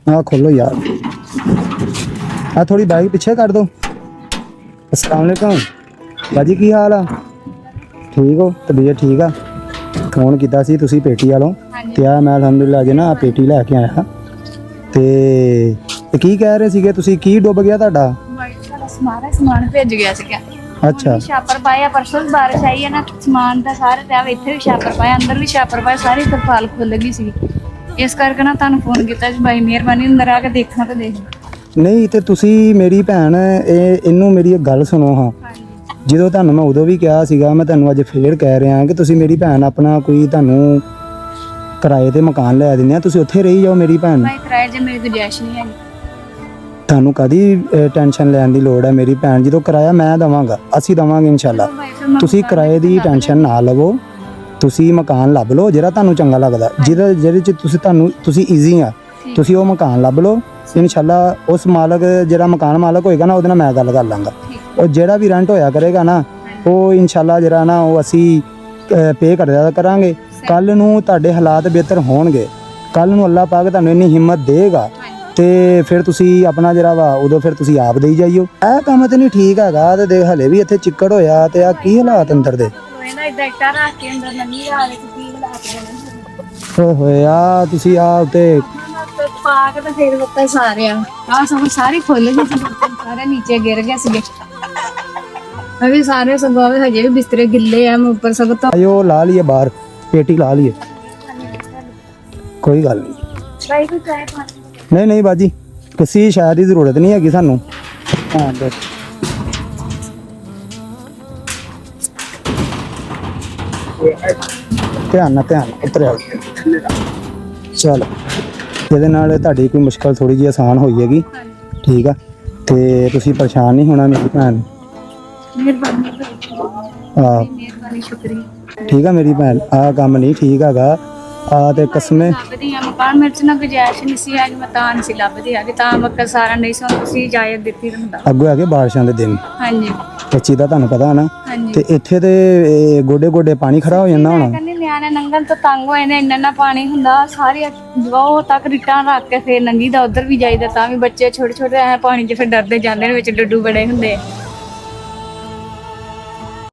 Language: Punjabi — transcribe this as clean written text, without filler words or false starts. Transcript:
हाँ खोलो यार, हाँ थोड़ी बैग पीछे कर दो। अस्सलाम वालेकुम बाजी, की हाल आ? ठीक हो? तबीयत ठीक आ? फोन किया सी तुसी पेटी वालों ते आ मैं अलहमदुलिल्लाह अज ना पेटी लैके आया ते की कह रहे सीगे तुसी, की डुब गया तुहाडा? समान भेज गया सीगा। अच्छा छापर पाया, परसों भी बारिश आई है ना, समान ਦਾ ਸਾਰੇ ਤੇ ਇੱਥੇ ਵੀ ਛਾਪਰ ਪਾਇਆ, ਅੰਦਰ ਵੀ ਛਾਪਰ ਪਾਇਆ, ਸਾਰੀ ਤਰਪਾਲ ਖੁੱਲ ਗਈ ਸੀ। ਇਸ ਕਰਕੇ ਨਾ ਤੁਹਾਨੂੰ ਫੋਨ ਕੀਤਾ ਜੀ, ਬਾਈ ਮਿਹਰਬਾਨੀ ਅੰਦਰ ਆ ਕੇ ਦੇਖਣਾ ਤੇ ਦੇਖ। नहीं तो तुसी मेरी भैन इनू मेरी एक गल सुनो हाँ, ਜਦੋਂ ਤੁਹਾਨੂੰ ਮੈਂ ਉਦੋਂ ਵੀ ਕਿਹਾ ਸੀਗਾ, ਮੈਂ ਤੁਹਾਨੂੰ ਅੱਜ ਫੇਰ ਕਹਿ ਰਿਹਾ ਕਿ ਤੁਸੀਂ ਮੇਰੀ ਭੈਣ ਆਪਣਾ ਕੋਈ ਤੁਹਾਨੂੰ ਕਿਰਾਏ ਤੇ ਮਕਾਨ ਲੈ ਦਿੰਦੇ ਆ, ਤੁਸੀਂ ਉੱਥੇ ਰਹੀ ਜਾਓ ਮੇਰੀ ਭੈਣ। ਮੈਂ ਕਿਰਾਏ 'ਚ ਮੇਰੀ ਗੁੰਜਾਇਸ਼ ਨਹੀਂ ਹੈਗੀ। ਤੁਹਾਨੂੰ ਕਦੀ ਟੈਨਸ਼ਨ ਲੈਣ ਦੀ ਲੋੜ ਹੈ ਮੇਰੀ ਭੈਣ, ਜਦੋਂ ਕਿਰਾਇਆ ਮੈਂ ਦਵਾਂਗਾ, ਅਸੀਂ ਦਵਾਂਗੇ ਇਨਸ਼ਾਅੱਲਾ। ਤੁਸੀਂ ਕਿਰਾਏ ਦੀ ਟੈਨਸ਼ਨ ਨਾ ਲਵੋ, ਤੁਸੀਂ ਮਕਾਨ ਲੱਭ ਲਓ ਜਿਹੜਾ ਤੁਹਾਨੂੰ ਚੰਗਾ ਲੱਗਦਾ, ਜਿਹਦੇ 'ਚ ਤੁਸੀਂ ਈਜ਼ੀ ਆ, ਤੁਸੀਂ ਉਹ ਮਕਾਨ ਲੱਭ ਲਓ ਇਨਸ਼ਾਅੱਲਾ। ਉਸ ਮਾਲਕ ਜਿਹੜਾ ਮਕਾਨ ਮਾਲਕ ਹੋਏਗਾ ਨਾ, ਉਹਦੇ ਨਾਲ ਮੈਂ ਗੱਲ ਕਰ ਲਾਂਗਾ। ਉਹ ਜਿਹੜਾ ਵੀ ਰੈਂਟ ਹੋਇਆ ਕਰੇਗਾ ਨਾ, ਉਹ ਇਨਸ਼ਾਅੱਲਾ ਜਿਹੜਾ ਨਾ ਉਹ ਅਸੀਂ ਪੇ ਕਰ ਦਿਆ ਕਰਾਂਗੇ। ਕੱਲ ਨੂੰ ਤੁਹਾਡੇ ਹਾਲਾਤ ਬਿਹਤਰ ਹੋਣਗੇ, ਕੱਲ ਨੂੰ ਅੱਲਾਹ ਪਾਕ ਤੁਹਾਨੂੰ ਇੰਨੀ ਹਿੰਮਤ ਦੇਗਾ ਤੇ ਫਿਰ ਤੁਸੀਂ ਆਪਣਾ ਜਿਹੜਾ ਵਾ ਉਦੋਂ ਫਿਰ ਤੁਸੀਂ ਆਪ ਦੇਈ ਜਾਈਓ। ਇਹ ਕੰਮ ਤੇ ਨਹੀਂ ਠੀਕ ਹੈਗਾ ਤੇ ਦੇਖ ਹਲੇ ਵੀ ਇੱਥੇ ਚਿੱਕੜ ਹੋਇਆ ਤੇ ਆ ਕੀ ਹਾਲਾਤ ਅੰਦਰ ਦੇ। ਓਏ ਹੋਏ ਆ ਤੁਸੀਂ ਆ ਉੱਤੇ ਪਾਕ ਤਾਂ ਫੇਰ ਬੱਤਾ ਸਾਰੇ ਆ ਸਭ ਸਾਰੀ ਖੁੱਲ ਗਈ ਸੀ, ਸਾਰੇ ਨੀਚੇ ਗਿਰ ਗਏ ਸੀਗੇ। ਅਭੀ ਸਾਰੇ ਸਗੋਂ ਹਜੇ ਵੀ ਬਿਸਤਰੇ ਗਿੱਲੇ ਆ, ਮੈਂ ਉੱਪਰ ਸਭ ਤੋਂ ਆਇਓ ਲਾ ਲਈਏ ਬਾਹਰ, ਪੇਟੀ ਲਾ ਲਈਏ, ਕੋਈ ਗੱਲ ਨਹੀਂ। ਬਾਈ ਕੋਈ ਚਾਹ ਪਾਣੀ ਨਹੀਂ ਨਹੀਂ ਬਾਜੀ, ਕਿਸੇ ਸ਼ਾਇਦ ਦੀ ਜ਼ਰੂਰਤ ਨਹੀਂ ਹੈਗੀ ਸਾਨੂੰ। ਹਾਂ ਬਸ ਧਿਆਨ ਨਾਲ ਉਤਰਿਆ ਚਲ, ਇਹਦੇ ਨਾਲ ਤੁਹਾਡੀ ਕੋਈ ਮੁਸ਼ਕਲ ਥੋੜੀ ਜਿਹੀ ਆਸਾਨ ਹੋਈ ਹੈਗੀ, ਠੀਕ ਆ। ਤੇ ਤੁਸੀਂ ਪਰੇਸ਼ਾਨ ਨਹੀਂ ਹੋਣਾ ਮੇਰੀ ਭੈਣ। ਮਿਹਰਬਾਨੀ ਹਾਂ ਮਿਹਰਬਾਨੀ, ਸ਼ੁਕਰੀਆ। ਠੀਕ ਆ ਮੇਰੀ ਭੈਣ, ਆਹ ਕੰਮ ਨਹੀਂ ਠੀਕ ਹੈਗਾ। ਆ ਤੇ ਕਸਮੇ ਲੱਭਦੀ ਆ ਮਕਾਨ, ਮੇਰੇ 'ਚ ਨਾ ਗੁੰਜਾਇਸ਼ ਨਹੀਂ ਸੀ ਹੈਗੀ, ਮੈਂ ਤਾਂ ਨਹੀਂ ਸੀ ਲੱਭਦੀ ਹੈਗੀ, ਤਾਂ ਮੱਕਾ ਸਾਰਾ ਨਹੀਂ ਸੀ, ਹੁਣ ਤੁਸੀਂ ਇਜਾਜ਼ਤ ਦਿੱਤੀ ਹੁੰਦਾ। ਅੱਗੋਂ ਹੈਗੇ ਬਾਰਿਸ਼ਾਂ ਦੇ ਦਿਨ, ਹਾਂਜੀ ਇਸ ਚੀਜ਼ ਦਾ ਤੁਹਾਨੂੰ ਪਤਾ ਨਾ। ਹਾਂਜੀ ਤੇ ਇੱਥੇ ਤੇ ਗੋਡੇ ਗੋਡੇ ਪਾਣੀ ਖੜਾ ਹੋ ਜਾਂਦਾ ਹੋਣਾ। ਕਹਿੰਦੇ ਨਿਆਣੇ ਨੰਗਲ ਤੋਂ ਤੰਗ ਹੋਏ ਨੇ, ਇੰਨਾ ਪਾਣੀ ਹੁੰਦਾ, ਸਾਰੀ ਉਹ ਤੱਕ ਰਿਟਾਂ ਰੱਖ ਕੇ ਫੇਰ ਨੰਗੀ ਦਾ ਉਧਰ ਵੀ ਜਾਈਦਾ, ਤਾਂ ਵੀ ਬੱਚੇ ਛੋਟੇ ਛੋਟੇ ਐ ਪਾਣੀ 'ਚ ਫਿਰ ਡਰਦੇ ਜਾਂਦੇ ਨੇ, ਵਿੱਚ ਡੱਡੂ ਬੜੇ ਹੁੰਦੇ ਆ।